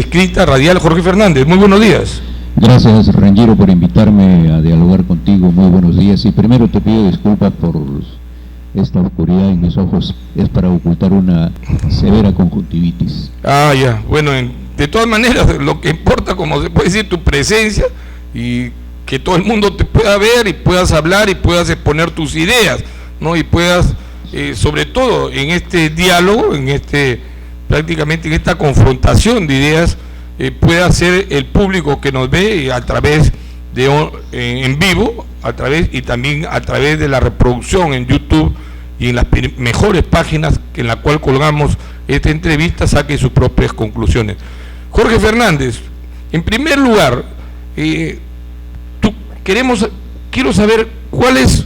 escrita, radial. Jorge Fernández, muy buenos días. Gracias, Rangiro, por invitarme a dialogar contigo. Muy buenos días. Y primero te pido disculpas por esta oscuridad en mis ojos. Es para ocultar una severa conjuntivitis. Ah, ya. Bueno, de todas maneras, lo que importa, como se puede decir, tu presencia y que todo el mundo te pueda ver y puedas hablar y puedas exponer tus ideas, ¿no? Y puedas, sobre todo en este diálogo, prácticamente en esta confrontación de ideas, pueda ser el público que nos ve a través de en vivo, y también a través de la reproducción en YouTube y en las mejores páginas en la cual colgamos esta entrevista, saque sus propias conclusiones. Jorge Fernández, en primer lugar, quiero saber cuál es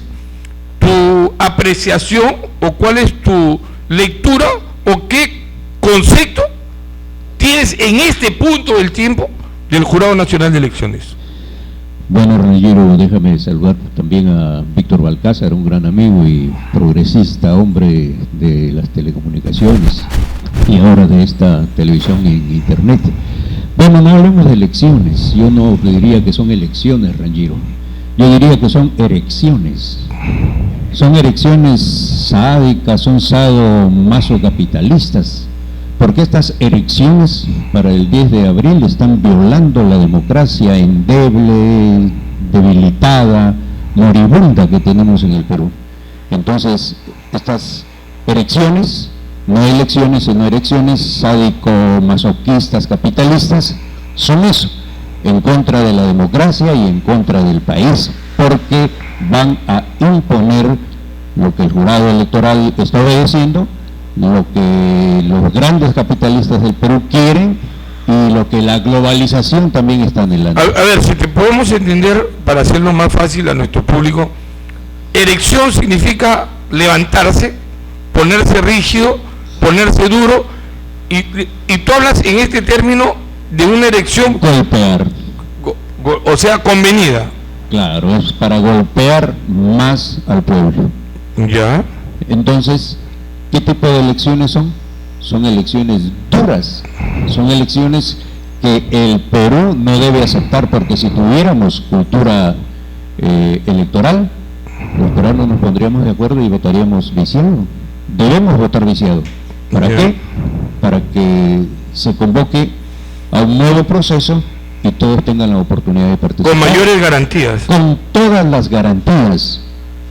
tu apreciación o cuál es tu lectura o qué concepto tienes en este punto del tiempo del Jurado Nacional de Elecciones. Bueno, Rangiro, déjame saludar también a Víctor Balcázar, un gran amigo y progresista, hombre de las telecomunicaciones y ahora de esta televisión en internet. Bueno, no hablemos de elecciones, yo no diría que son elecciones, Rangiro, yo diría que son erecciones. Son erecciones sádicas, son sadomasocapitalistas, porque estas erecciones para el 10 de abril están violando la democracia endeble, debilitada, moribunda que tenemos en el Perú. Entonces, estas erecciones, no elecciones, sino erecciones sádico-masoquistas, capitalistas, son eso, en contra de la democracia y en contra del país, porque van a imponer lo que el jurado electoral está obedeciendo, lo que los grandes capitalistas del Perú quieren y lo que la globalización también está anhelando. A ver, si te podemos entender, para hacerlo más fácil a nuestro público, erección significa levantarse, ponerse rígido, ponerse duro, y tú hablas en este término de una erección... Golpear. O sea, convenida. Claro, es para golpear más al pueblo. Ya. Entonces, ¿qué tipo de elecciones son? Son elecciones duras, son elecciones que el Perú no debe aceptar, porque si tuviéramos cultura electoral, los peruanos nos pondríamos de acuerdo y votaríamos viciado. Debemos votar viciado. ¿Para qué? Para que se convoque a un nuevo proceso y todos tengan la oportunidad de participar. Con mayores garantías. Con todas las garantías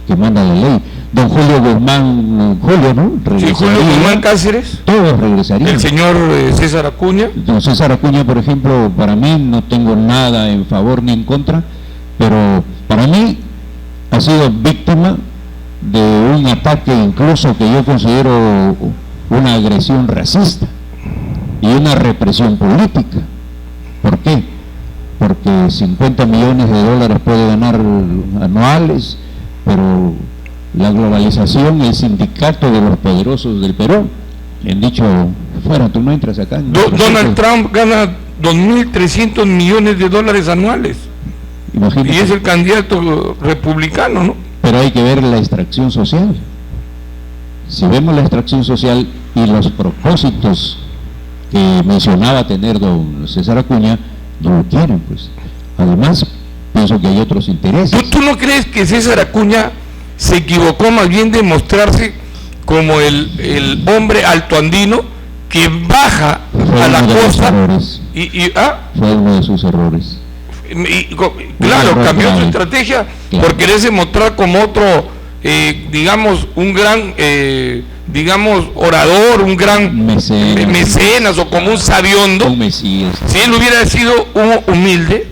que manda la ley. Don Julio Guzmán, Julio, ¿no? Sí, Julio Guzmán Cáceres. Todos regresarían. El señor César Acuña. Don César Acuña, por ejemplo, para mí no tengo nada en favor ni en contra, pero para mí ha sido víctima de un ataque incluso que yo considero una agresión racista y una represión política. ¿Por qué? Porque 50 millones de dólares puede ganar anuales, pero la globalización, el sindicato de los poderosos del Perú, le han dicho, fuera, tú no entras acá. Donald Trump gana 2.300 millones de dólares anuales. Imagínate. Y es el candidato republicano, ¿no? Pero hay que ver la extracción social. Si vemos la extracción social y los propósitos que mencionaba tener don César Acuña, no lo quieren, pues. Además, pienso que hay otros intereses. ¿Tú no crees que César Acuña se equivocó más bien de mostrarse como el hombre altoandino que baja a la costa? Fue uno de sus errores. Claro, cambió su estrategia por quererse mostrar como otro, digamos, un gran, orador, un gran mecenas o como un sabiondo. Si él hubiera sido una humilde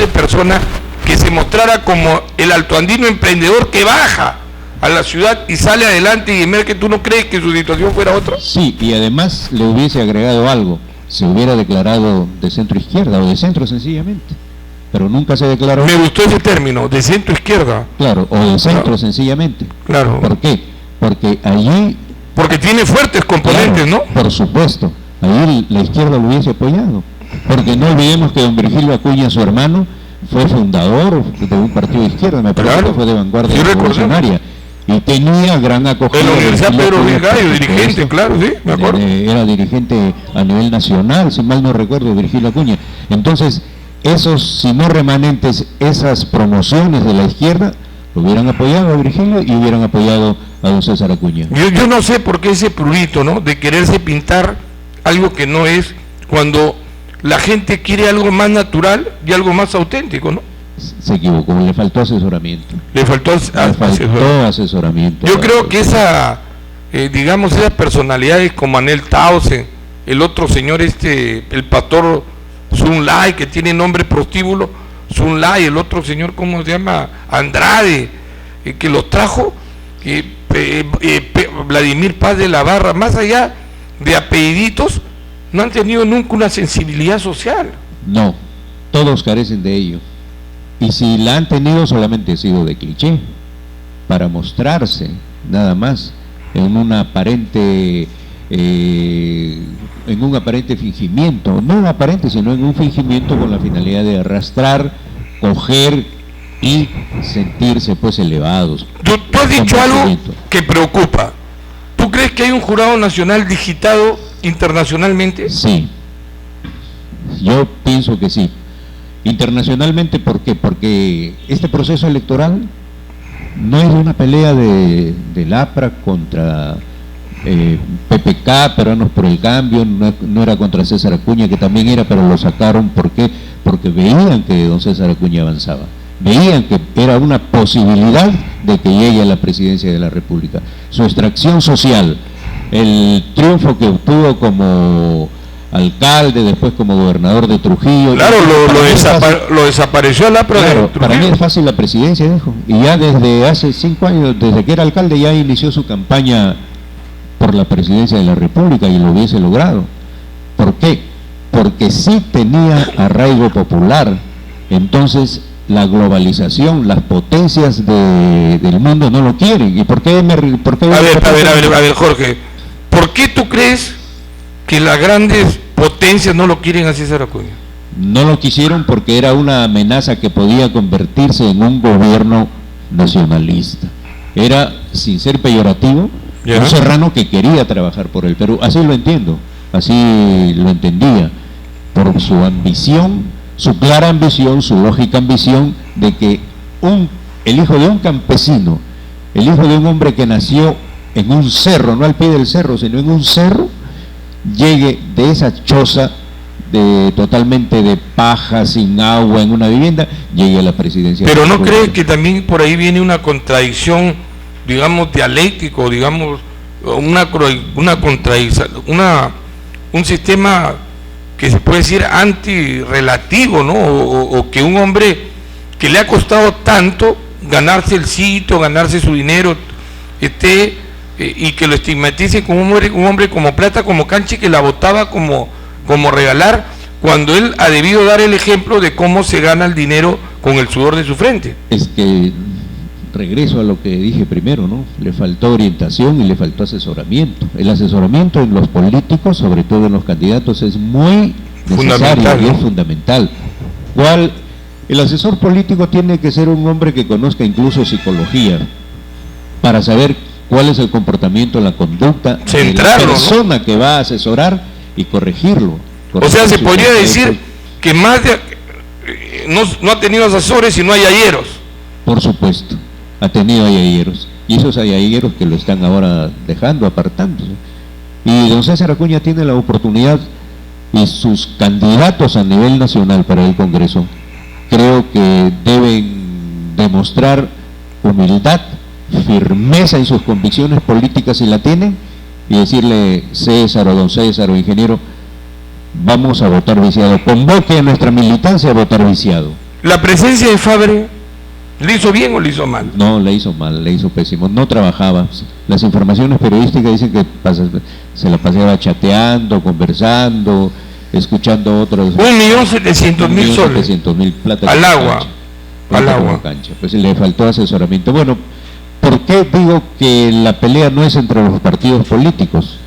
persona que se mostrara como el altoandino emprendedor que baja a la ciudad y sale adelante, y en vez que tú no crees que su situación fuera otra. Sí, y además le hubiese agregado algo, se hubiera declarado de centro izquierda o de centro sencillamente, pero nunca se declaró. Me gustó ese término, de centro izquierda. Claro, o de centro sencillamente. Claro. ¿Por qué? Porque allí... Porque tiene fuertes componentes, claro, ¿no? Por supuesto, allí la izquierda lo hubiese apoyado, porque no olvidemos que don Virgilio Acuña, su hermano, fue fundador de un partido de izquierda, me parece que fue de Vanguardia Revolucionaria, y tenía gran acogida. En la Universidad Pedro Luis Gallo, dirigente, dirigente, claro, sí, me acuerdo. Era dirigente a nivel nacional, si mal no recuerdo, Virgilio Acuña. Entonces, esos, si no remanentes, esas promociones de la izquierda, lo hubieran apoyado a Virgilio y hubieran apoyado a don César Acuña. Yo no sé por qué ese prurito, ¿no?, de quererse pintar algo que no es, cuando la gente quiere algo más natural y algo más auténtico, ¿no? Se equivocó, le faltó asesoramiento. Le faltó asesoramiento. Yo creo que digamos, esas personalidades como Anel Tausen, el otro señor el pastor Sun Lai, que tiene nombre prostíbulo, Sun Lai, el otro señor, ¿cómo se llama? Andrade, que los trajo, Vladimir Paz de la Barra, más allá de apelliditos, no han tenido nunca una sensibilidad social. No, todos carecen de ello. Y si la han tenido, solamente ha sido de cliché, para mostrarse, nada más, en un aparente fingimiento, no un aparente, sino en un fingimiento con la finalidad de arrastrar, coger y sentirse pues elevados. Tú has dicho algo que preocupa. ¿Tú crees que hay un jurado nacional digitado internacionalmente? Sí, yo pienso que sí. Internacionalmente, ¿por qué? Porque este proceso electoral no es una pelea del APRA contra PPK, Peruanos por el Cambio, no era contra César Acuña, que también era, pero lo sacaron. ¿Por qué? Porque veían que don César Acuña avanzaba, veían que era una posibilidad de que llegue a la presidencia de la República. Su extracción social, el triunfo que obtuvo como alcalde, después como gobernador de Trujillo. Claro, lo desapareció el APRA. Claro, para mí es fácil la presidencia, dijo. Y ya desde hace 5 años, desde que era alcalde, ya inició su campaña por la presidencia de la República y lo hubiese logrado. ¿Por qué? Porque sí tenía arraigo popular. Entonces, la globalización, las potencias del mundo no lo quieren. ¿Y por qué? A ver, Jorge, ¿por qué tú crees que las grandes potencias no lo quieren a César Acuña? No lo quisieron porque era una amenaza que podía convertirse en un gobierno nacionalista. Era, sin ser peyorativo, un serrano que quería trabajar por el Perú. Así lo entiendo, así lo entendía, por su ambición, su clara ambición, su lógica ambición de que el hijo de un campesino, el hijo de un hombre que nació en un cerro, no al pie del cerro, sino en un cerro, llegue de esa choza totalmente de paja, sin agua, en una vivienda, llegue a la presidencia. Pero ¿no cree que también por ahí viene una contradicción, digamos, dialéctico, digamos, una contradicción, un sistema que se puede decir antirrelativo, ¿no? O que un hombre que le ha costado tanto ganarse el sitio, ganarse su dinero, y que lo estigmaticen como un hombre como Plata, como Canchi, que la votaba como regalar, cuando él ha debido dar el ejemplo de cómo se gana el dinero con el sudor de su frente. Es que regreso a lo que dije primero, ¿no? Le faltó orientación y le faltó asesoramiento. El asesoramiento en los políticos, sobre todo en los candidatos, es muy necesario y es fundamental. El asesor político tiene que ser un hombre que conozca incluso psicología, para saber cuál es el comportamiento, la conducta de la persona, ¿no?, que va a asesorar y corregirlo. O sea, se podría decir que no ha tenido asesores y no hay ayeros. Por supuesto, ha tenido ayeros, y esos ayeros que lo están ahora dejando, apartándose. Y don César Acuña tiene la oportunidad, y sus candidatos a nivel nacional para el Congreso, creo que deben demostrar humildad, firmeza en sus convicciones políticas si la tienen, y decirle: César o don César o ingeniero, vamos a votar viciado, convoque a nuestra militancia a votar viciado. ¿La presencia de Fabre le hizo bien o le hizo mal? No, le hizo mal, le hizo pésimo, no trabajaba. Las informaciones periodísticas dicen que se la paseaba chateando, conversando, escuchando otros. 1.700.000 soles. 1.700.000 plata al agua. Al agua. Cancha. Pues le faltó asesoramiento. Bueno, ¿por qué digo que la pelea no es entre los partidos políticos?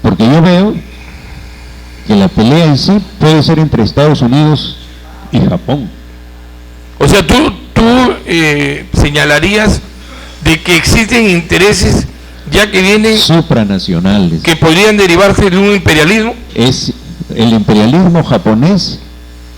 Porque yo veo que la pelea en sí puede ser entre Estados Unidos y Japón. O sea, tú señalarías de que existen intereses ya que vienen supranacionales, que podrían derivarse de un imperialismo. Es el imperialismo japonés,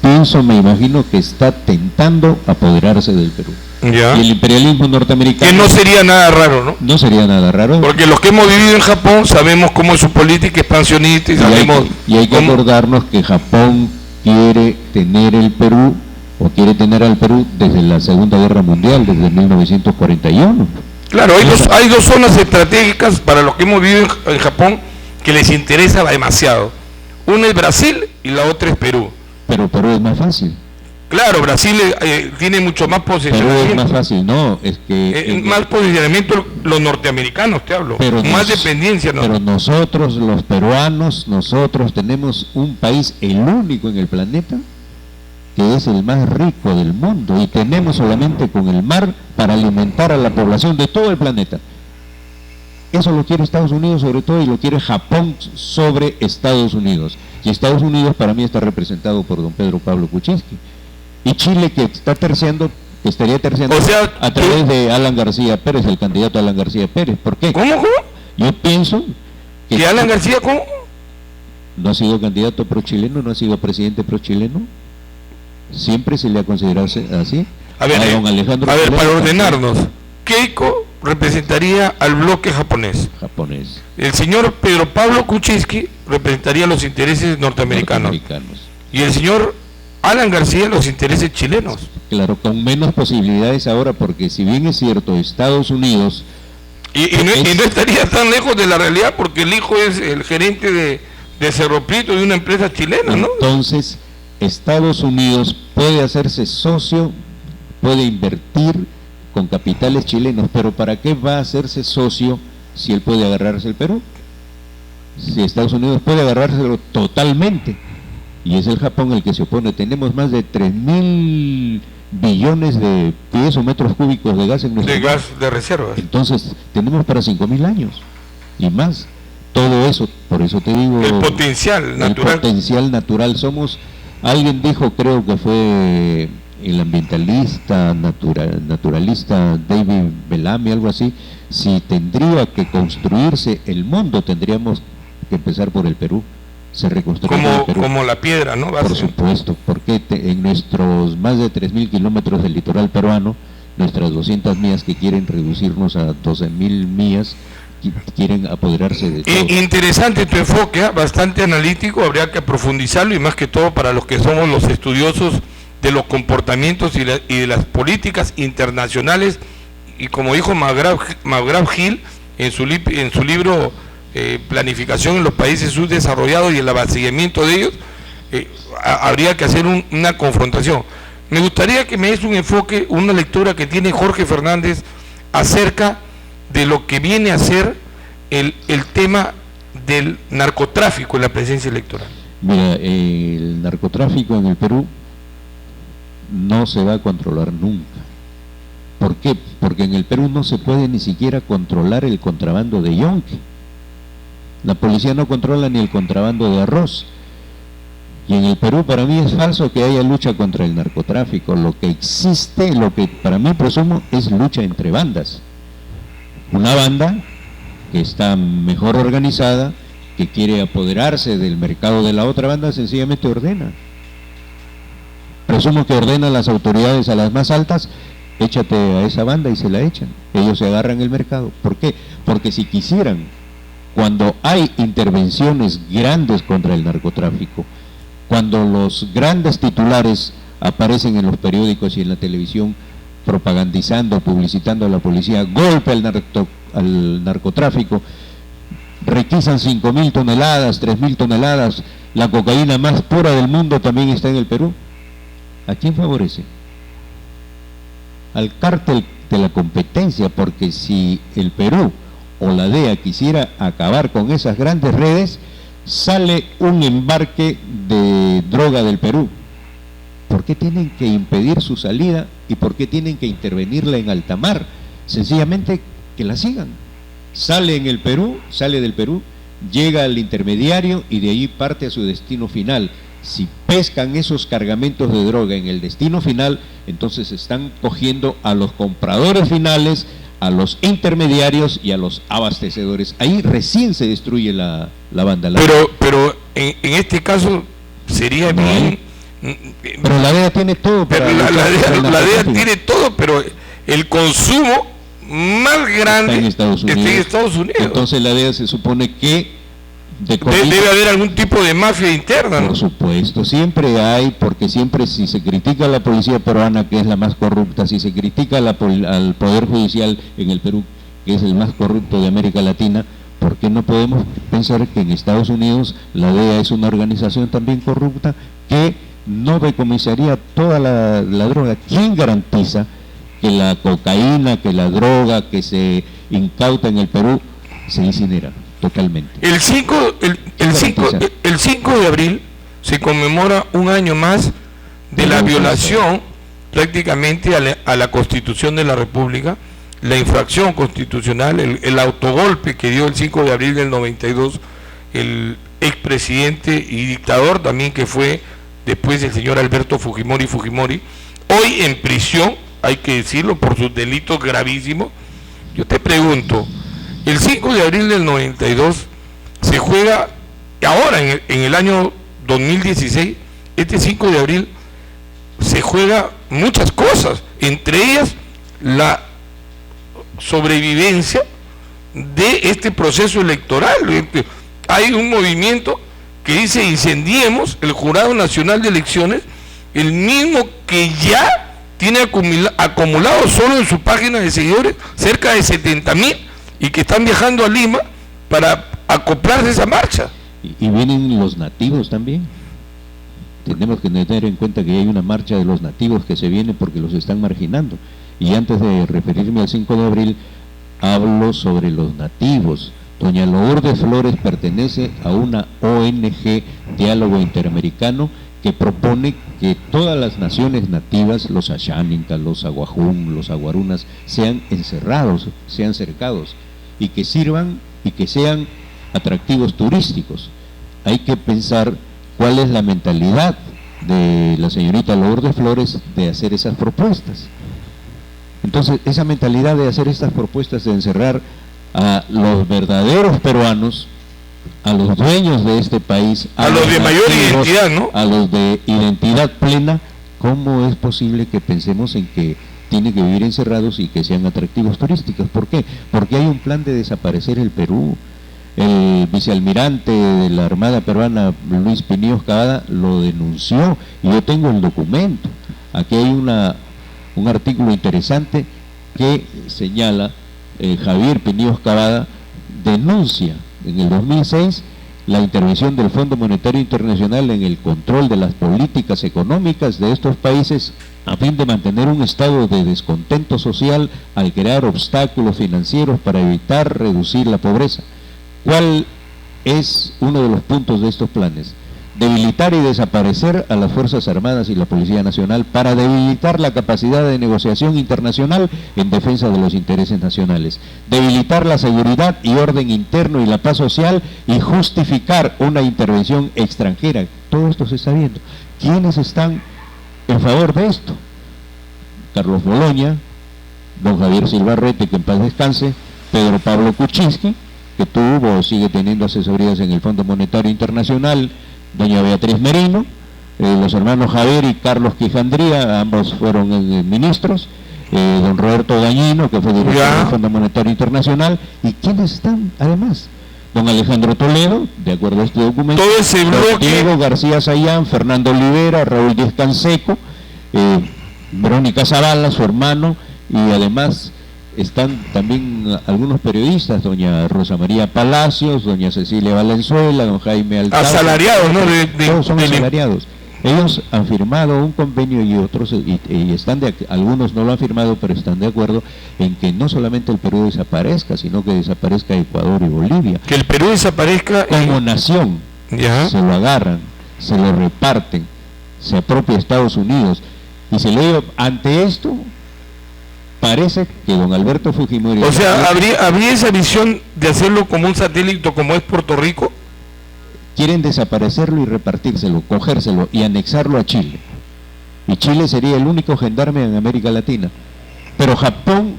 pienso, me imagino que está tentando apoderarse del Perú. Ya. Y el imperialismo norteamericano, Que no sería nada raro, ¿no? no sería nada raro. Porque los que hemos vivido en Japón sabemos cómo es su política expansionista y sabemos y hay que cómo... acordarnos que Japón quiere tener el Perú, o quiere tener al Perú desde la Segunda Guerra Mundial, desde 1941. Claro, hay dos zonas estratégicas para los que hemos vivido en Japón que les interesa demasiado. Una es Brasil y la otra es Perú. Pero Perú es más fácil. Claro, Brasil tiene mucho más Perú posicionamiento. es más fácil, no, es que... más posicionamiento los norteamericanos, te hablo. Pero más dependencia, ¿no? Pero nosotros, los peruanos, nosotros tenemos un país, el único en el planeta, que es el más rico del mundo, y tenemos solamente con el mar para alimentar a la población de todo el planeta. Eso lo quiere Estados Unidos sobre todo, y lo quiere Japón sobre Estados Unidos. Y Estados Unidos para mí está representado por don Pedro Pablo Kuczynski. Y Chile, que está terciando, que estaría terciando, o sea, a través de Alan García Pérez, el candidato Alan García Pérez. ¿Por qué? ¿Cómo? Yo pienso ¿Que Alan García cómo? no ha sido candidato pro-chileno, no ha sido presidente pro-chileno. Siempre se le ha considerado así. A ver, don Alejandro para ordenarnos, Keiko representaría al bloque japonés. El señor Pedro Pablo Kuczynski representaría los intereses norteamericanos. Y el señor Alan García los intereses chilenos. Claro, con menos posibilidades ahora, porque si bien es cierto, Estados Unidos... Y no estaría tan lejos de la realidad, porque el hijo es el gerente de Cerro Prieto, de una empresa chilena, ¿no? Entonces, Estados Unidos puede hacerse socio, puede invertir con capitales chilenos, pero ¿para qué va a hacerse socio si él puede agarrarse el Perú? Si Estados Unidos puede agarrárselo totalmente, y es el Japón el que se opone. Tenemos más de 3.000 billones de pies o metros cúbicos de gas en nuestro país. De gas de reserva. Entonces, tenemos para 5.000 años y más. Todo eso, por eso te digo... El potencial natural. El potencial natural. Somos, alguien dijo, creo que fue el ambientalista, naturalista David Bellamy, algo así, si tendría que construirse el mundo, tendríamos que empezar por el Perú. Se reconstruye el Perú. Como la piedra, ¿no? Por supuesto, porque en nuestros más de 3.000 kilómetros del litoral peruano, nuestras 200 millas que quieren reducirnos a 12.000 millas, quieren apoderarse de todo. Interesante tu enfoque, bastante analítico, habría que profundizarlo, y más que todo para los que somos los estudiosos de los comportamientos y de las políticas internacionales, y como dijo McGraw-Hill en su libro Planificación en los países subdesarrollados y el abastecimiento de ellos, habría que hacer una confrontación. Me gustaría que me des un enfoque, una lectura que tiene Jorge Fernández acerca de lo que viene a ser el tema del narcotráfico en la presencia electoral. Mira, el narcotráfico en el Perú no se va a controlar nunca. ¿Por qué? Porque en el Perú no se puede ni siquiera controlar el contrabando de yonque. La policía no controla ni el contrabando de arroz. Y en el Perú para mí es falso que haya lucha contra el narcotráfico. Lo que existe, lo que para mí presumo, es lucha entre bandas. Una banda que está mejor organizada, que quiere apoderarse del mercado de la otra banda, sencillamente ordena. Presumo que ordenan las autoridades a las más altas: échate a esa banda, y se la echan. Ellos se agarran el mercado. ¿Por qué? Porque si quisieran, cuando hay intervenciones grandes contra el narcotráfico, cuando los grandes titulares aparecen en los periódicos y en la televisión propagandizando, publicitando a la policía, golpe al narcotráfico, requisan 5.000 toneladas, 3.000 toneladas, la cocaína más pura del mundo también está en el Perú. ¿A quién favorece? Al cártel de la competencia, porque si el Perú o la DEA quisiera acabar con esas grandes redes, sale un embarque de droga del Perú. ¿Por qué tienen que impedir su salida y por qué tienen que intervenirla en alta mar? Sencillamente que la sigan. Sale en el Perú, sale del Perú, llega al intermediario y de ahí parte a su destino final. Si pescan esos cargamentos de droga en el destino final, entonces están cogiendo a los compradores finales, a los intermediarios y a los abastecedores. Ahí recién se destruye la banda. Pero en este caso sería no, bien... Pero la DEA tiene todo. Pero la DEA tiene todo, pero el consumo más grande está en Estados Unidos. Entonces la DEA se supone que debe haber algún tipo de mafia interna, ¿no? Por supuesto, siempre hay, porque siempre si se critica a la policía peruana, que es la más corrupta, si se critica al Poder Judicial en el Perú, que es el más corrupto de América Latina, ¿por qué no podemos pensar que en Estados Unidos la DEA es una organización también corrupta que no decomisaría toda la droga? ¿Quién garantiza que la cocaína, que la droga que se incauta en el Perú se incinera totalmente? El 5 de abril se conmemora un año más de la violación prácticamente a la Constitución de la República, la infracción constitucional, el autogolpe que dio el 5 de abril del 92 el expresidente y dictador también que fue después el señor Alberto Fujimori, hoy en prisión, hay que decirlo, por sus delitos gravísimos. Yo te pregunto, el 5 de abril del 92 se juega, ahora en el año 2016, este 5 de abril se juega muchas cosas, entre ellas la sobrevivencia de este proceso electoral. Hay un movimiento que dice incendiemos el Jurado Nacional de Elecciones, el mismo que ya tiene acumulado solo en su página de seguidores cerca de 70,000 y que están viajando a Lima para acoplarse a esa marcha. Y vienen los nativos también. Tenemos que tener en cuenta que hay una marcha de los nativos que se viene porque los están marginando. Y antes de referirme al 5 de abril, hablo sobre los nativos. Doña Lourdes Flores pertenece a una ONG, Diálogo Interamericano, que propone que todas las naciones nativas, los Ashaninka, los Aguajún, los Aguarunas, sean encerrados, sean cercados, y que sirvan y que sean atractivos turísticos. Hay que pensar cuál es la mentalidad de la señorita Lourdes Flores de hacer esas propuestas. Entonces, esa mentalidad de hacer estas propuestas de encerrar a los verdaderos peruanos, a los dueños de este país, a los de mayor identidad, ¿no? A los de identidad plena, ¿cómo es posible que pensemos en que tienen que vivir encerrados y que sean atractivos turísticos? ¿Por qué? Porque hay un plan de desaparecer el Perú. El vicealmirante de la Armada Peruana, Luis Pinillos Cavada, lo denunció y yo tengo el documento. Aquí hay un artículo interesante que señala Javier Pinillos Cavada denuncia en el 2006 la intervención del Fondo Monetario Internacional en el control de las políticas económicas de estos países a fin de mantener un estado de descontento social al crear obstáculos financieros para evitar reducir la pobreza. ¿Cuál es uno de los puntos de estos planes? Debilitar y desaparecer a las Fuerzas Armadas y la Policía Nacional para debilitar la capacidad de negociación internacional en defensa de los intereses nacionales, debilitar la seguridad y orden interno y la paz social y justificar una intervención extranjera. Todo esto se está viendo. ¿Quiénes están en favor de esto? Carlos Boloña, don Javier Silvarrete, que en paz descanse, Pedro Pablo Kuczynski, que tuvo o sigue teniendo asesorías en el Fondo Monetario Internacional, doña Beatriz Merino, los hermanos Javier y Carlos Quijandría, ambos fueron ministros, don Roberto Dañino, que fue director del Fondo Monetario Internacional, y ¿quiénes están además? Don Alejandro Toledo, de acuerdo a este documento, todo ese bloque, Diego García Sayán, Fernando Olivera, Raúl Díaz Canseco, Verónica Zavala, su hermano, y además están también algunos periodistas, doña Rosa María Palacios, doña Cecilia Valenzuela, don Jaime Alcázar. Asalariados, ¿no? Todos son asalariados. Ellos han firmado un convenio y otros, y están algunos no lo han firmado, pero están de acuerdo en que no solamente el Perú desaparezca, sino que desaparezca Ecuador y Bolivia. Que el Perú desaparezca como nación. Se lo agarran, se lo reparten, se apropia Estados Unidos. Y se le digo, ante esto, parece que don Alberto Fujimori... O sea, ¿habría esa visión de hacerlo como un satélite como es Puerto Rico? Quieren desaparecerlo y repartírselo, cogérselo y anexarlo a Chile. Y Chile sería el único gendarme en América Latina. Pero Japón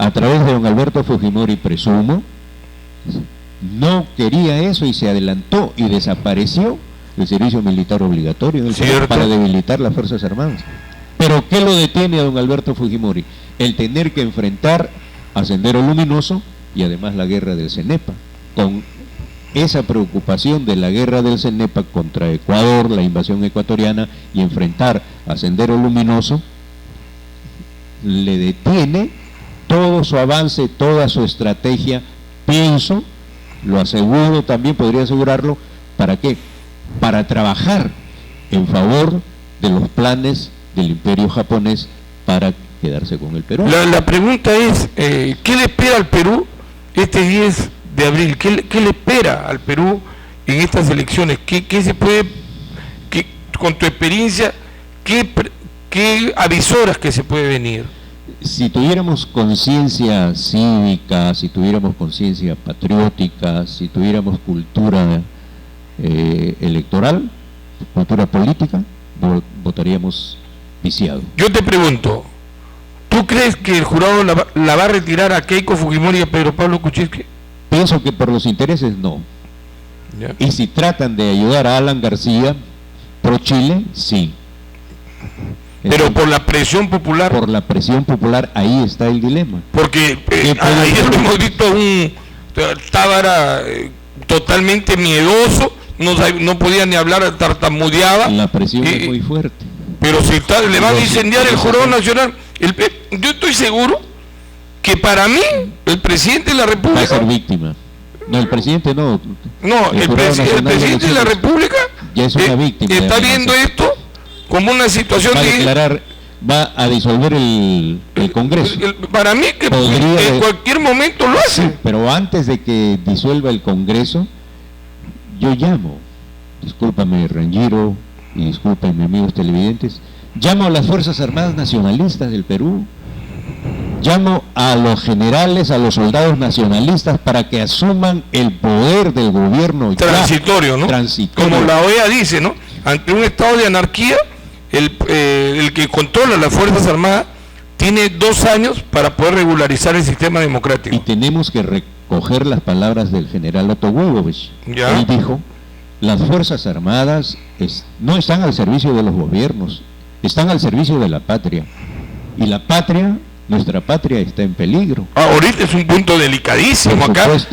a través de don Alberto Fujimori, presumo, no quería eso y se adelantó y desapareció el servicio militar obligatorio en el Perú para debilitar las Fuerzas Armadas. Pero ¿qué lo detiene a don Alberto Fujimori? El tener que enfrentar a Sendero Luminoso y además la guerra del CENEPA, con esa preocupación de la guerra del CENEPA contra Ecuador, la invasión ecuatoriana, y enfrentar a Sendero Luminoso, le detiene todo su avance, toda su estrategia. Pienso, lo aseguro también, podría asegurarlo, ¿para qué? Para trabajar en favor de los planes del imperio japonés para quedarse con el Perú. La pregunta es, ¿qué le espera al Perú este 10 de abril? ¿Qué le espera al Perú en estas elecciones? ¿Qué se puede, con tu experiencia, qué avisoras que se puede venir? Si tuviéramos conciencia cívica, si tuviéramos conciencia patriótica, si tuviéramos cultura electoral, cultura política, votaríamos viciado. Yo te pregunto, ¿tú crees que el jurado la va a retirar a Keiko Fujimori y a Pedro Pablo Kuczynski? Pienso que por los intereses no. ¿Ya? Y si tratan de ayudar a Alan García, pro Chile, sí. Pero por la presión popular. Por la presión popular, ahí está el dilema. Porque ayer lo hemos visto a un Tábara totalmente miedoso, no podía ni hablar, tartamudeaba. La presión es muy fuerte. Pero si le van a incendiar el Jurado Nacional, yo estoy seguro que para mí el presidente de la República... Va a ser víctima. No, el presidente no. No, el presidente de la República ya es una víctima. Está viendo esto como una situación va a declarar, va a disolver el Congreso. Para mí que en cualquier momento lo hace. Sí, pero antes de que disuelva el Congreso, yo llamo, discúlpame Ranjiro y discúlpenme amigos televidentes, llamo a las Fuerzas Armadas Nacionalistas del Perú, llamo a los generales, a los soldados nacionalistas para que asuman el poder del gobierno transitorio, ¿no? Transitorio. Como la OEA dice, ¿no? Ante un estado de anarquía, el que controla las Fuerzas Armadas tiene 2 años para poder regularizar el sistema democrático. Y tenemos que recoger las palabras del general Otto Wojciech. Él dijo, las Fuerzas Armadas no están al servicio de los gobiernos, están al servicio de la patria. Y la patria, nuestra patria está en peligro. Ahorita es un punto delicadísimo.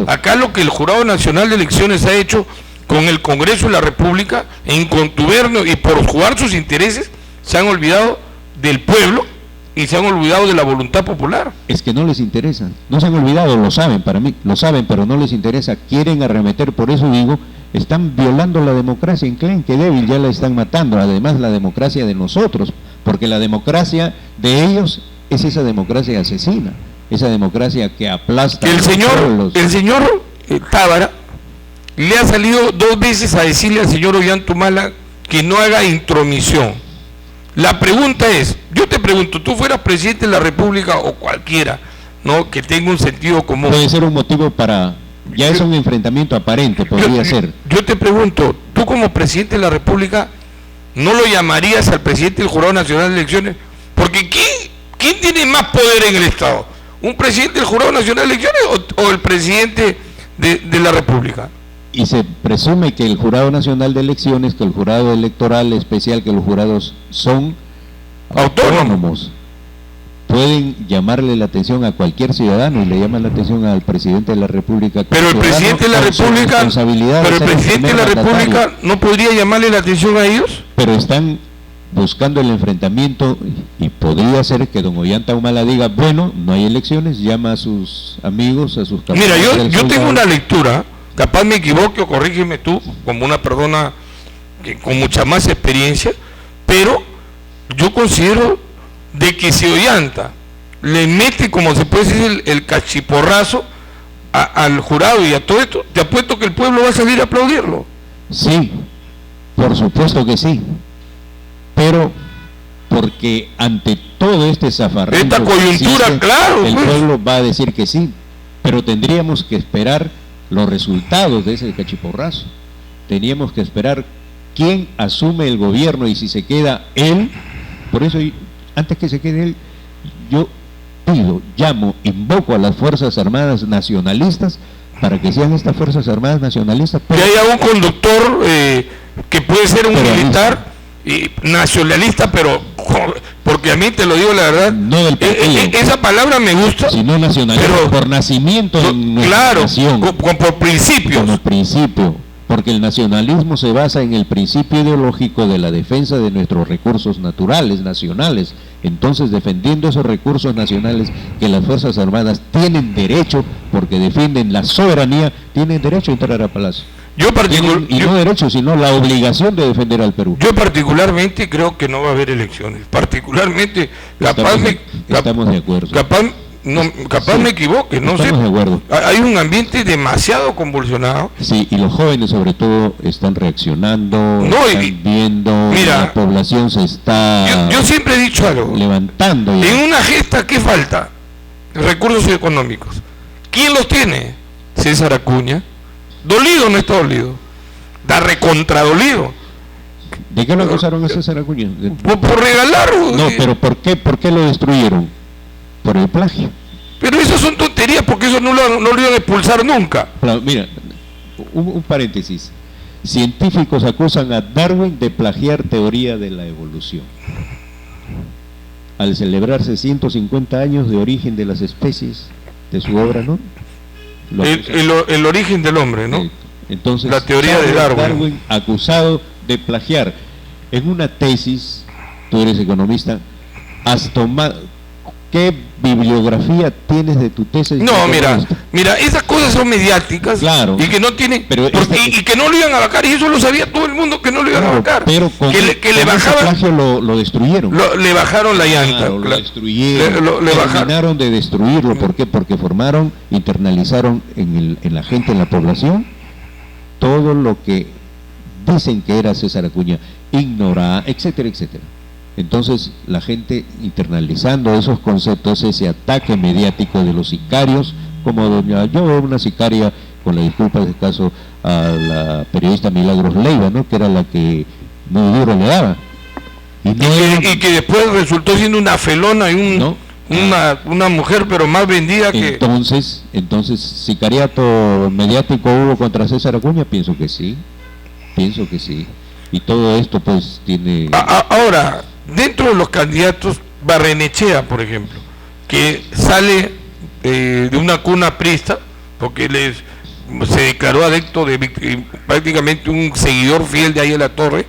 Acá lo que el Jurado Nacional de Elecciones ha hecho con el Congreso de la República, en contubernio y por jugar sus intereses, se han olvidado del pueblo y se han olvidado de la voluntad popular. Es que no les interesa, no se han olvidado, lo saben, para mí, lo saben, pero no les interesa, quieren arremeter, por eso digo, están violando la democracia, inclén que débil, ya la están matando, además la democracia de nosotros, porque la democracia de ellos es esa democracia asesina, esa democracia que aplasta a los pueblos. El señor Tábara le ha salido 2 veces a decirle al señor Ollantumala que no haga intromisión. La pregunta es, yo te pregunto, tú fueras presidente de la República o cualquiera, ¿no?, que tenga un sentido común. Puede ser un motivo para, ya es un enfrentamiento aparente, podría ser. Yo te pregunto, tú como presidente de la República, ¿no lo llamarías al presidente del Jurado Nacional de Elecciones? Porque ¿quién tiene más poder en el Estado? ¿Un presidente del Jurado Nacional de Elecciones o el presidente de la República? Y se presume que el Jurado Nacional de Elecciones, que el Jurado Electoral Especial, que los jurados son autónomos, pueden llamarle la atención a cualquier ciudadano y le llaman la atención al presidente de la República. Pero el presidente de la República, ¿no podría llamarle la atención a ellos? Pero están buscando el enfrentamiento y podría ser que don Ollanta Humala diga, bueno, no hay elecciones, llama a sus amigos, a sus camaradas. Mira, yo tengo una lectura, capaz me equivoque o corrígeme tú, como una persona con mucha más experiencia, pero yo considero de que si Ollanta le mete, como se puede decir, el cachiporrazo al jurado y a todo esto, te apuesto que el pueblo va a salir a aplaudirlo. Sí, por supuesto que sí, pero porque ante todo este zafarrancho, esta coyuntura, claro, el pueblo va a decir que sí, pero tendríamos que esperar los resultados de ese cachiporrazo. Teníamos que esperar quién asume el gobierno y si se queda él. Por eso, antes que se quede él, yo pido, llamo, invoco a las Fuerzas Armadas nacionalistas para que sean estas Fuerzas Armadas nacionalistas. Que haya un conductor que puede ser un militar nacionalista, pero porque a mí, te lo digo la verdad, no del esa palabra me gusta, sino nacionalista, pero por nacimiento en nuestra nación, por principios. Como principio, porque el nacionalismo se basa en el principio ideológico de la defensa de nuestros recursos naturales, nacionales. Entonces, defendiendo esos recursos nacionales que las Fuerzas Armadas tienen derecho, porque defienden la soberanía, tienen derecho a entrar a Palacio. No derecho, sino la obligación de defender al Perú. Yo particularmente creo que no va a haber elecciones. Particularmente, estamos de acuerdo. Capaz sí, me equivoque, no sé. Estamos de acuerdo. Hay un ambiente demasiado convulsionado. Sí, y los jóvenes sobre todo están reaccionando, están viendo, mira, la población se está yo siempre he dicho algo, levantando. En una gesta, ¿qué falta? Recursos económicos. ¿Quién los tiene? César Acuña. ¿Dolido o no está dolido? Da recontradolido. ¿De qué lo acusaron a César Acuña? Por regalar. No, pero ¿por qué lo destruyeron? Por el plagio. Pero eso son tonterías, porque eso no lo iban a expulsar nunca. Claro, mira, un paréntesis. Científicos acusan a Darwin de plagiar teoría de la evolución. Al celebrarse 150 años de origen de las especies, de su obra, ¿no? El origen del hombre, ¿no? Entonces, la teoría de Darwin acusado de plagiar. En una tesis, tú eres economista, has tomado... ¿Qué bibliografía tienes de tu tesis? No, mira, esas cosas son mediáticas, claro, y que no tienen, y que no lo iban a vacar, y eso lo sabía todo el mundo, que no lo iban a vacar. Pero que le bajaban, ese plagio lo destruyeron. Le bajaron la llanta. Claro, lo destruyeron. Terminaron de destruirlo. ¿Por qué? Porque internalizaron en la gente, en la población, todo lo que dicen que era César Acuña, ignoraba, etcétera, etcétera. Entonces, la gente internalizando esos conceptos, ese ataque mediático de los sicarios, yo veo una sicaria, con la disculpa de caso, a la periodista Milagros Leiva, ¿no? Que era la que muy duro le daba. Y que después resultó siendo una felona y una mujer, pero más vendida que... Entonces, sicariato mediático hubo contra César Acuña, pienso que sí. Y todo esto pues tiene... Ahora, dentro de los candidatos, Barrenechea, por ejemplo, que sale de una cuna prista, porque él se declaró adepto de prácticamente un seguidor fiel de Ayala Torre,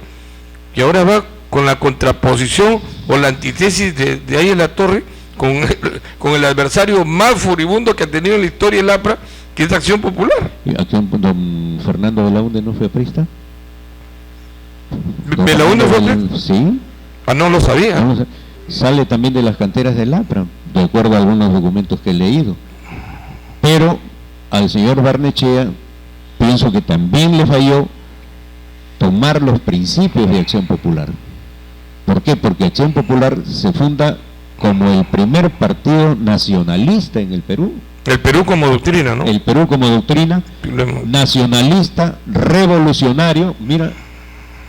y ahora va con la contraposición o la antítesis de Ayala Torre, con el adversario más furibundo que ha tenido en la historia el APRA, que es Acción Popular. ¿Don Fernando Belaúnde no fue aprista? ¿Belaúnde fue aprista? Sí. No lo sabía. Sale también de las canteras del APRA, de acuerdo a algunos documentos que he leído. Pero al señor Barnechea pienso que también le falló tomar los principios de Acción Popular. ¿Por qué? Porque Acción Popular se funda como el primer partido nacionalista en el Perú. El Perú como doctrina, ¿no? El Perú como doctrina, nacionalista, revolucionario. Mira,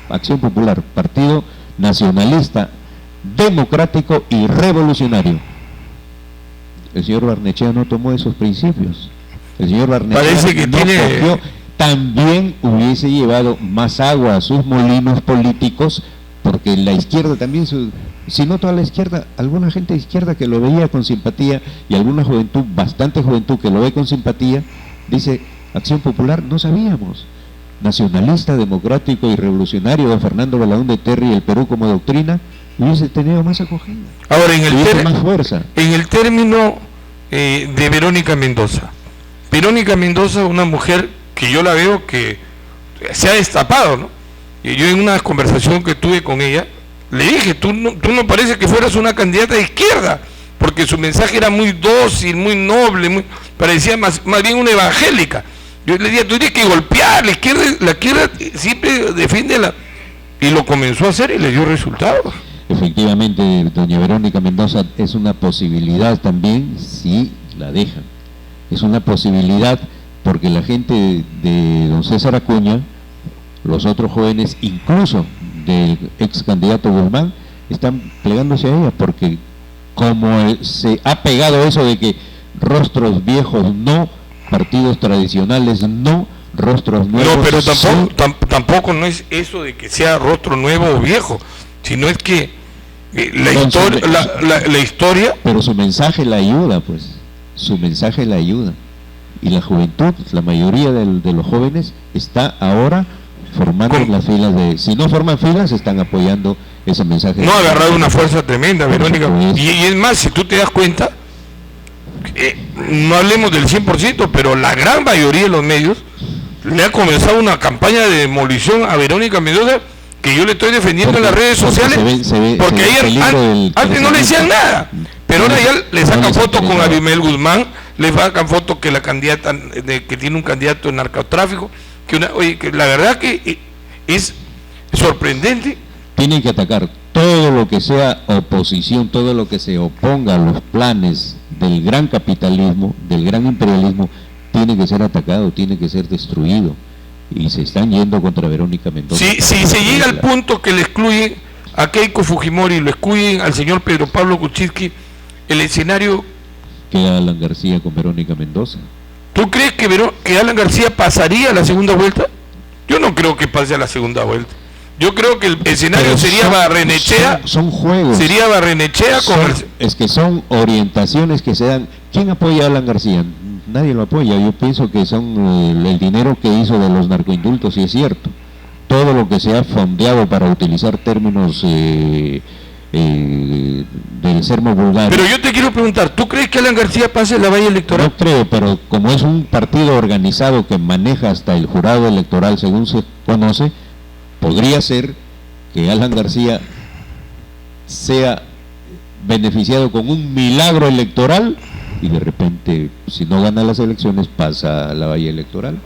Acción Popular, partido nacionalista, democrático y revolucionario. El señor Barnechea no tomó esos principios. El señor Barnechea parece que también hubiese llevado más agua a sus molinos políticos, porque la izquierda también, si no toda la izquierda, alguna gente de izquierda que lo veía con simpatía, y alguna juventud, bastante juventud que lo ve con simpatía, dice, Acción Popular, no sabíamos. Nacionalista, democrático y revolucionario de Fernando Belaúnde Terry, el Perú como doctrina, hubiese tenido más acogida. Ahora, más fuerza. En el término de Verónica Mendoza. Verónica Mendoza, una mujer que yo la veo que se ha destapado, ¿no? Y yo en una conversación que tuve con ella, le dije, tú no parece que fueras una candidata de izquierda, porque su mensaje era muy dócil, muy noble, parecía más bien una evangélica. Yo le dije, tú tienes que golpear, la izquierda siempre defiende y lo comenzó a hacer y le dio resultados. Efectivamente, doña Verónica Mendoza es una posibilidad también, si la dejan. Es una posibilidad porque la gente de don César Acuña, los otros jóvenes, incluso del ex candidato Guzmán, están plegándose a ella porque como se ha pegado eso de que rostros viejos no, partidos tradicionales no, rostros nuevos. No, pero tampoco no es eso de que sea rostro nuevo o viejo, sino es que la historia... Pero su mensaje la ayuda, pues, su mensaje la ayuda. Y la juventud, la mayoría de los jóvenes, está ahora formando las filas de... Si no forman filas, están apoyando ese mensaje. No, ha agarrado una fuerza tremenda, Verónica. Y es más, si tú te das cuenta, no hablemos del 100%, pero la gran mayoría de los medios le ha comenzado una campaña de demolición a Verónica Mendoza, que yo le estoy defendiendo en las redes sociales, porque ayer antes no le decían nada, pero ahora ya le sacan fotos con Abimel Guzmán, le sacan fotos que la candidata, que tiene un candidato en narcotráfico, que la verdad que es sorprendente. Tienen que atacar todo lo que sea oposición, todo lo que se oponga a los planes del gran capitalismo, del gran imperialismo, tiene que ser atacado, tiene que ser destruido. Y se están yendo contra Verónica Mendoza. Si se llega al punto que le excluyen a Keiko Fujimori, lo excluyen al señor Pedro Pablo Kuczynski, el escenario... Queda Alan García con Verónica Mendoza. ¿Tú crees que Alan García pasaría a la segunda vuelta? Yo no creo que pase a la segunda vuelta. Yo creo que el escenario sería Barrenechea. Son juegos. Sería Barrenechea con... Es que son orientaciones que se dan. ¿Quién apoya a Alan García? Nadie lo apoya. Yo pienso que son el dinero que hizo de los narcoindultos, y es cierto. Todo lo que se ha fondeado, para utilizar términos del sermo vulgar. Pero yo te quiero preguntar, ¿tú crees que Alan García pase la valla electoral? No creo, pero como es un partido organizado que maneja hasta el jurado electoral, según se conoce, podría ser que Alan García sea beneficiado con un milagro electoral y de repente, si no gana las elecciones, pasa a la valla electoral.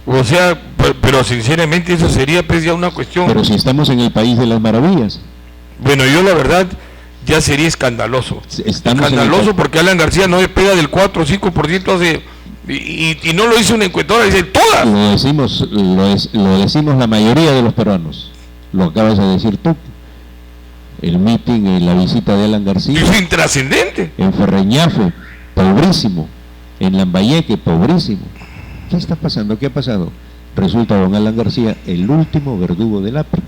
O sea, pero sinceramente eso sería pues ya una cuestión... Pero si estamos en el país de las maravillas. Bueno, yo la verdad ya sería escandaloso. Escandaloso porque Alan García no despega del 4 o 5% hace... Y no lo hizo una encuestadora, dice todas. Lo decimos la mayoría de los peruanos. Lo acabas de decir tú. El meeting, la visita de Alan García. Es intrascendente. En Ferreñafe, pobrísimo. En Lambayeque, pobrísimo. ¿Qué está pasando? ¿Qué ha pasado? Resulta don Alan García el último verdugo del APRI,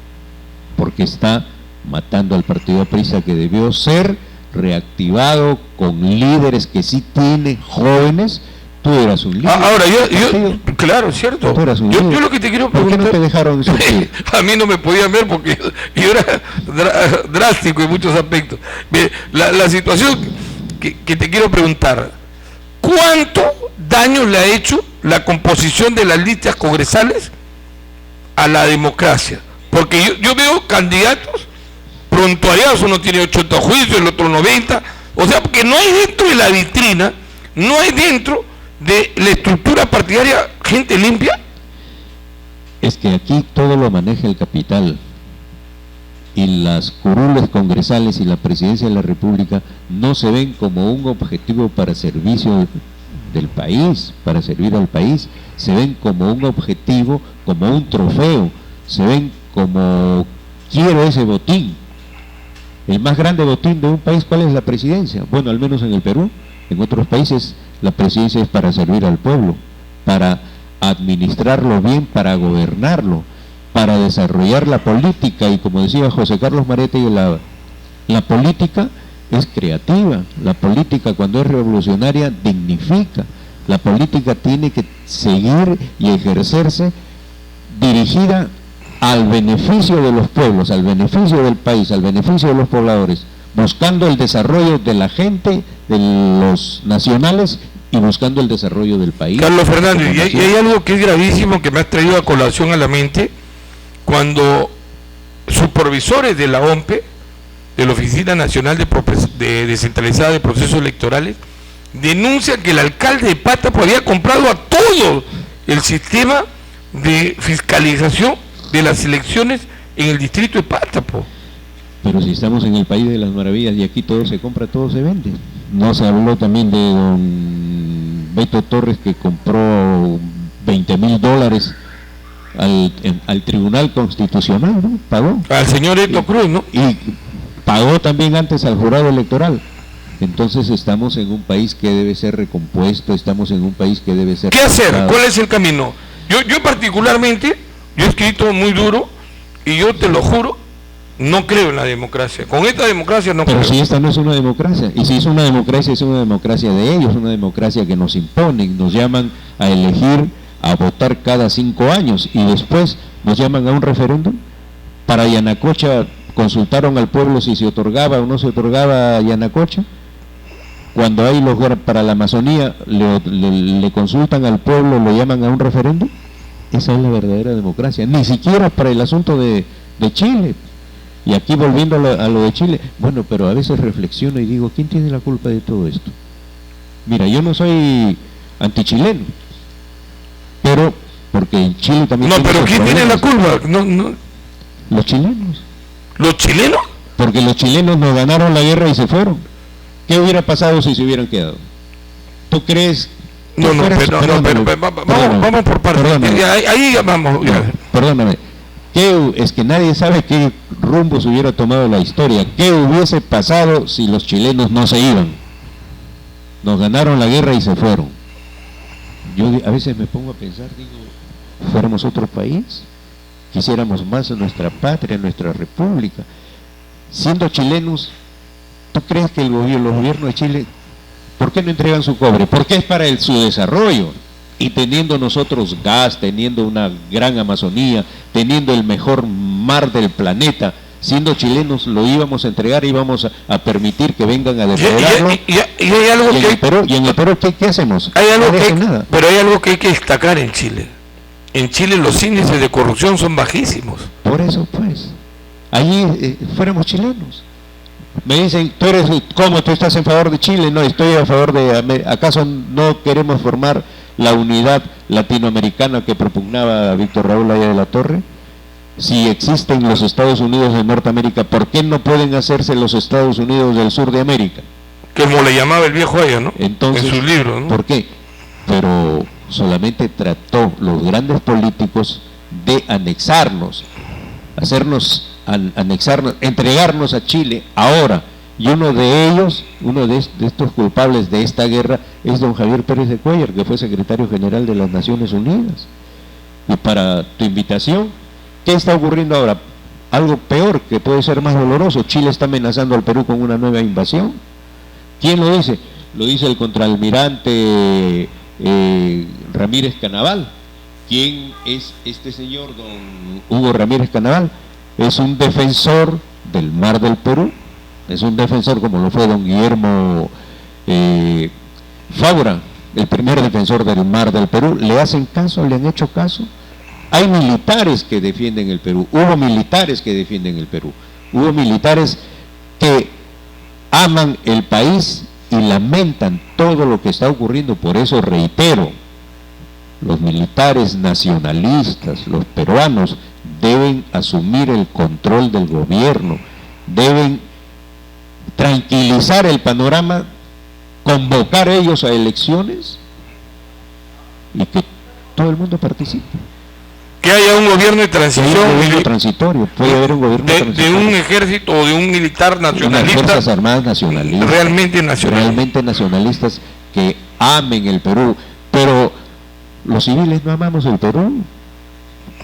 porque está matando al partido aprista, que debió ser reactivado con líderes que sí tienen jóvenes. Tú eras un líder. Ahora, yo claro, cierto. Yo lo que te quiero preguntar... ¿Por qué no te dejaron surgir? A mí no me podían ver porque yo era drástico en muchos aspectos. La situación que te quiero preguntar, ¿cuánto daño le ha hecho la composición de las listas congresales a la democracia? Porque yo veo candidatos prontuariados, uno tiene 80 juicios, el otro 90, o sea, porque no hay dentro de la vitrina, no hay dentro de la estructura partidaria gente limpia. Es que aquí todo lo maneja el capital, y las curules congresales y la presidencia de la República no se ven como un objetivo para servicio del país, para servir al país, se ven como un objetivo, como un trofeo, se ven como quiero ese botín. El más grande botín de un país, ¿cuál es? La presidencia. Bueno, al menos en el Perú. En otros países la presidencia es para servir al pueblo, para administrarlo bien, para gobernarlo, para desarrollar la política. Y como decía José Carlos Maretti, la política es creativa, la política cuando es revolucionaria dignifica, la política tiene que seguir y ejercerse dirigida al beneficio de los pueblos, al beneficio del país, al beneficio de los pobladores, buscando el desarrollo de la gente, de los nacionales, y buscando el desarrollo del país. Carlos Fernández, y hay algo que es gravísimo que me has traído a colación a la mente, cuando supervisores de la OMPE, de la Oficina Nacional de Descentralizada de Procesos Electorales, denuncian que el alcalde de Pátapo había comprado a todo el sistema de fiscalización de las elecciones en el distrito de Pátapo. Pero si estamos en el país de las maravillas y aquí todo se compra, todo se vende. No se habló también de don Beto Torres, que compró $20,000 al Tribunal Constitucional, ¿no? Pagó. Al señor Eto Cruz, ¿no? Y pagó también antes al jurado electoral. Entonces estamos en un país que debe ser recompuesto, estamos en un país que debe ser... ¿Qué hacer? ¿Cuál es el camino? Yo particularmente, yo he escrito muy duro y yo te lo juro, no creo en la democracia. Con esta democracia no creo. Pero si esta no es una democracia, y si es una democracia de ellos, una democracia que nos imponen, nos llaman a elegir, a votar cada 5 años y después nos llaman a un referéndum. Para Yanacocha consultaron al pueblo si se otorgaba o no se otorgaba a Yanacocha. Cuando hay para la Amazonía le consultan al pueblo, lo llaman a un referéndum. Esa es la verdadera democracia. Ni siquiera para el asunto de Chile. Y aquí volviendo a lo de Chile, bueno, pero a veces reflexiono y digo, ¿quién tiene la culpa de todo esto? Mira, yo no soy antichileno, pero porque en Chile también... No, pero ¿quién tiene la culpa? No. Los chilenos. ¿Los chilenos? Porque los chilenos nos ganaron la guerra y se fueron. ¿Qué hubiera pasado si se hubieran quedado? ¿Tú crees? No, vamos por partes. Ahí ya vamos. Ya. Perdóname. Es que nadie sabe qué rumbo se hubiera tomado la historia. ¿Qué hubiese pasado si los chilenos no se iban? Nos ganaron la guerra y se fueron. Yo a veces me pongo a pensar, digo, fuéramos otro país, quisiéramos más en nuestra patria, en nuestra república. Siendo chilenos, ¿tú crees que los gobiernos de Chile, por qué no entregan su cobre? Porque es para su desarrollo. Y teniendo nosotros gas, teniendo una gran Amazonía, teniendo el mejor mar del planeta, siendo chilenos lo íbamos a entregar, íbamos a permitir que vengan a devorarlo. Y hay algo y en el Perú, ¿qué hacemos? Hay algo pero hay algo que hay que destacar en Chile. En Chile los índices de corrupción son bajísimos. Por eso pues, allí fuéramos chilenos. Me dicen, ¿cómo tú estás en favor de Chile? No, estoy a favor de... ¿Acaso no queremos formar la unidad latinoamericana que propugnaba Víctor Raúl Haya de la Torre? Si existen los Estados Unidos de Norteamérica, ¿por qué no pueden hacerse los Estados Unidos del sur de América? Como le llamaba el viejo Haya, ¿no? Entonces, en sus libros, ¿no? ¿Por qué? Pero solamente trató los grandes políticos de anexarnos, entregarnos a Chile ahora. Y uno de ellos, uno de estos culpables de esta guerra es don Javier Pérez de Cuéllar, que fue secretario general de las Naciones Unidas. Y para tu invitación, ¿qué está ocurriendo ahora? Algo peor, que puede ser más doloroso. Chile está amenazando al Perú con una nueva invasión. ¿Quién lo dice? Lo dice el contraalmirante Ramírez Canaval. ¿Quién es este señor, don Hugo Ramírez Canaval? Es un defensor del mar del Perú. Es un defensor como lo fue don Guillermo Fabra, el primer defensor del mar del Perú. ¿Le hacen caso? ¿Le han hecho caso? Hay militares que defienden el Perú, hubo militares que defienden el Perú, hubo militares que aman el país y lamentan todo lo que está ocurriendo. Por eso reitero, los militares nacionalistas, los peruanos, deben asumir el control del gobierno, deben tranquilizar el panorama, convocar ellos a elecciones y que todo el mundo participe. Que haya un gobierno de transición, transitorio, puede haber un gobierno de un ejército o de un militar nacionalista, unas fuerzas armadas nacionalistas, realmente nacionalistas que amen el Perú, pero los civiles no amamos el Perú.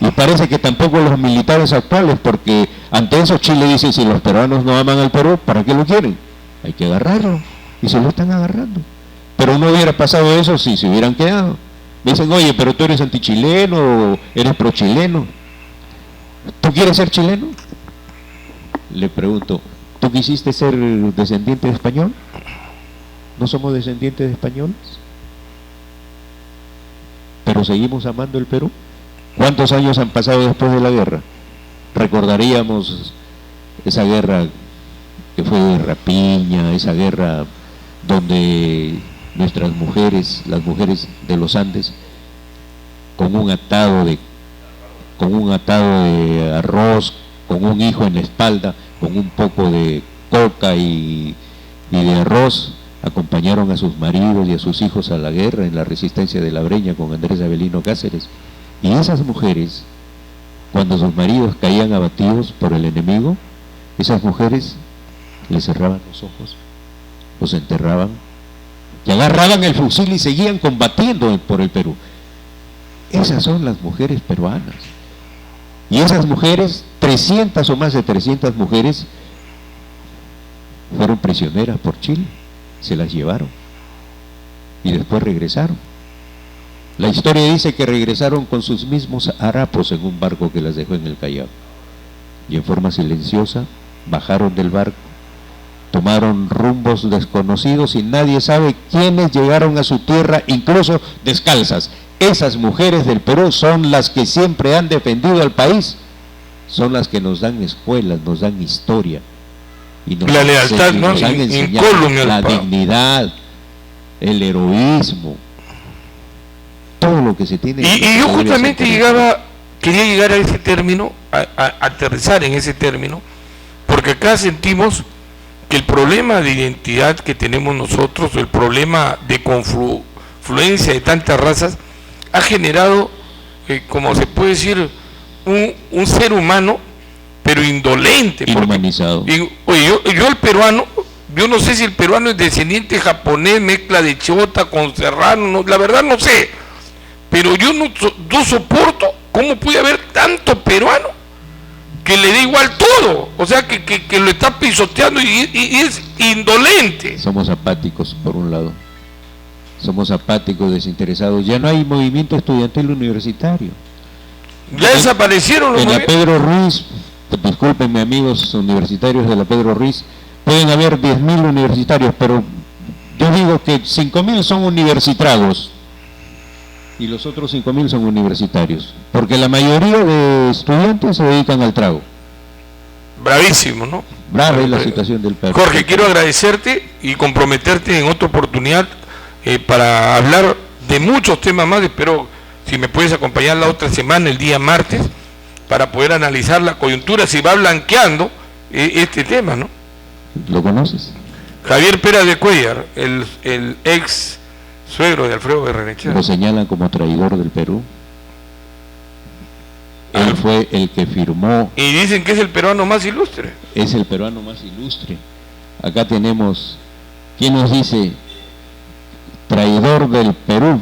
Y parece que tampoco los militares actuales, porque ante eso Chile dice, si los peruanos no aman al Perú, ¿para qué lo quieren? Hay que agarrarlo, y se lo están agarrando. Pero no hubiera pasado eso si se hubieran quedado. Me dicen, oye, pero tú eres antichileno o eres pro-chileno. ¿Tú quieres ser chileno? Le pregunto, ¿tú quisiste ser descendiente de español? ¿No somos descendientes de españoles? ¿Pero seguimos amando el Perú? ¿Cuántos años han pasado después de la guerra? Recordaríamos esa guerra que fue de rapiña, esa guerra donde nuestras mujeres, las mujeres de los Andes, con un atado de arroz, con un hijo en la espalda, con un poco de coca y de arroz, acompañaron a sus maridos y a sus hijos a la guerra en la resistencia de la Breña con Andrés Avelino Cáceres. Y esas mujeres, cuando sus maridos caían abatidos por el enemigo, esas mujeres les cerraban los ojos, los enterraban, que agarraban el fusil y seguían combatiendo por el Perú. Esas son las mujeres peruanas. Y esas mujeres, 300 o más de 300 mujeres, fueron prisioneras por Chile, se las llevaron y después regresaron. La historia dice que regresaron con sus mismos harapos en un barco que las dejó en el Callao, y en forma silenciosa bajaron del barco, tomaron rumbos desconocidos y nadie sabe quiénes llegaron a su tierra, incluso descalzas. Esas mujeres del Perú son las que siempre han defendido al país, son las que nos dan escuelas, nos dan historia, y la lealtad, ¿no? Nos han enseñado la dignidad, el heroísmo, todo lo que se tiene. Y yo justamente quería llegar a ese término, a aterrizar en ese término, porque acá sentimos que el problema de identidad que tenemos nosotros, el problema de confluencia de tantas razas, ha generado, como se puede decir, un ser humano, pero indolente. Inhumanizado. Oye, yo el peruano, yo no sé si el peruano es descendiente japonés, mezcla de chota con serrano, no, la verdad no sé, pero yo no soporto cómo puede haber tanto peruano que le da igual todo, o sea, que lo está pisoteando y es indolente. Somos apáticos, por un lado. Somos apáticos, desinteresados. Ya no hay movimiento estudiantil universitario. Ya desaparecieron los movimientos. En la Pedro Ruiz, discúlpenme amigos universitarios de la Pedro Ruiz, pueden haber 10.000 universitarios, pero yo digo que 5.000 son universitragos y los otros 5.000 son universitarios, porque la mayoría de estudiantes se dedican al trago. Bravísimo, ¿no? Brava es la situación del Perú. Jorge, quiero agradecerte y comprometerte en otra oportunidad para hablar de muchos temas más. Espero si me puedes acompañar la otra semana, el día martes, para poder analizar la coyuntura, si va blanqueando este tema, ¿no? ¿Lo conoces? Javier Pérez de Cuéllar, el ex suegro de Alfredo Barrenechea. Lo señalan como traidor del Perú. Él fue el que firmó. Y dicen que es el peruano más ilustre. Es el peruano más ilustre. Acá tenemos, ¿quién nos dice traidor del Perú?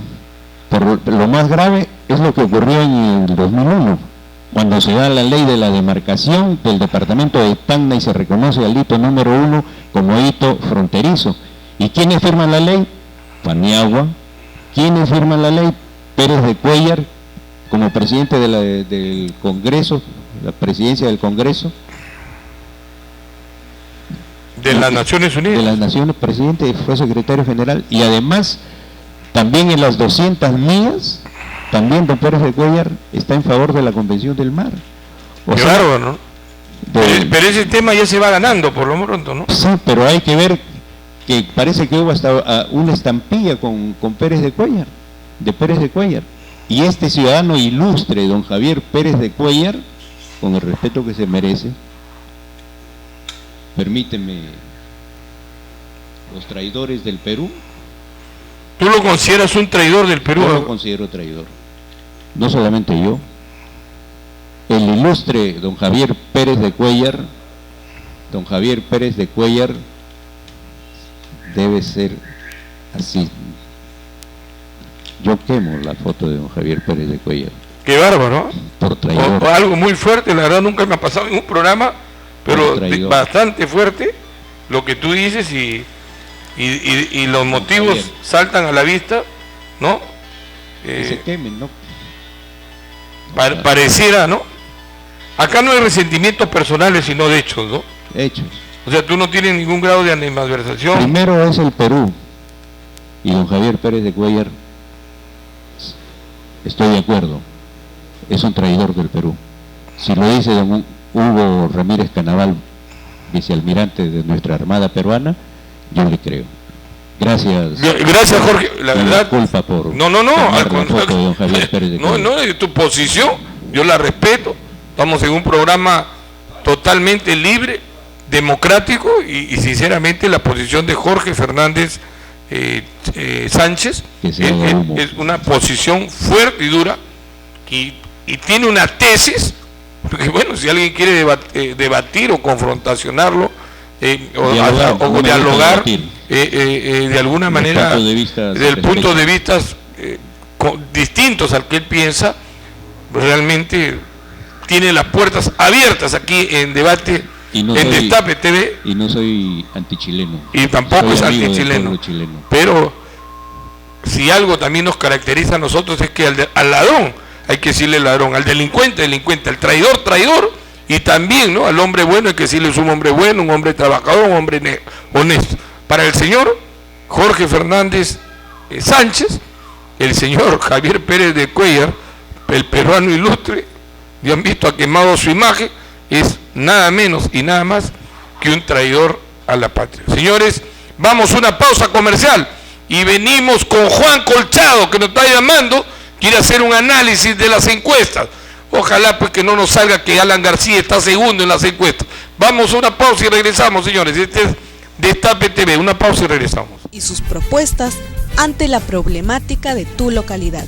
Por lo más grave es lo que ocurrió en el 2001, cuando se da la ley de la demarcación del departamento de Tacna y se reconoce al hito número 1 como hito fronterizo. ¿Y quiénes firman la ley? Paniagua. ¿Quiénes firman la ley? Pérez de Cuéllar, como presidente del Congreso, la presidencia del Congreso. De las Naciones Unidas. De las Naciones, presidente, fue secretario general, y además, también en las 200 millas, también don Pérez de Cuéllar está en favor de la Convención del Mar. Claro, ¿no? Pero ese tema ya se va ganando, por lo pronto, ¿no? Sí, pero hay que ver que parece que hubo hasta una estampilla con Pérez de Cuéllar, de Pérez de Cuéllar. Y este ciudadano ilustre, don Javier Pérez de Cuéllar, con el respeto que se merece, permíteme, los traidores del Perú. ¿Tú lo consideras un traidor del Perú? Yo lo considero traidor. No solamente yo. El ilustre don Javier Pérez de Cuéllar, debe ser así. Yo quemo la foto de don Javier Pérez de Cuéllar. Qué bárbaro, ¿no? Por traidor. O algo muy fuerte, la verdad nunca me ha pasado en un programa, pero bastante fuerte lo que tú dices y los motivos saltan a la vista, ¿no? Que se quemen, ¿no? Pareciera, ¿no? Acá no hay resentimientos personales, sino de hechos, ¿no? Hechos. O sea, tú no tienes ningún grado de animadversación. Primero es el Perú, y don Javier Pérez de Cuéllar, estoy de acuerdo, es un traidor del Perú. Si lo dice don Hugo Ramírez Canaval, vicealmirante de nuestra Armada peruana, yo le creo. Gracias. Gracias, Jorge. La verdad. Disculpa por. No. La foto de don Javier Pérez de Cuéllar. No, tu posición, yo la respeto. Estamos en un programa totalmente libre, democrático y sinceramente la posición de Jorge Fernández Sánchez es una posición fuerte y dura y tiene una tesis, porque bueno, si alguien quiere debatir o confrontacionarlo, dialogar de alguna manera del punto de vista distintos al que él piensa. Realmente tiene las puertas abiertas aquí en Debate, en Destape TV. Y no soy antichileno. Y tampoco es antichileno. Pero si algo también nos caracteriza a nosotros es que al ladrón hay que decirle ladrón, al delincuente, al traidor, traidor, y también, ¿no?, al hombre bueno hay que decirle es un hombre bueno, un hombre trabajador, un hombre honesto. Para el señor Jorge Fernández Sánchez, el señor Javier Pérez de Cuellar, el peruano ilustre, ya han visto, ha quemado su imagen, es nada menos y nada más que un traidor a la patria. Señores, vamos a una pausa comercial y venimos con Juan Colchado, que nos está llamando, quiere hacer un análisis de las encuestas. Ojalá pues que no nos salga que Alan García está segundo en las encuestas. Vamos a una pausa y regresamos, señores. Este es Destape TV, una pausa y regresamos. Y sus propuestas ante la problemática de tu localidad.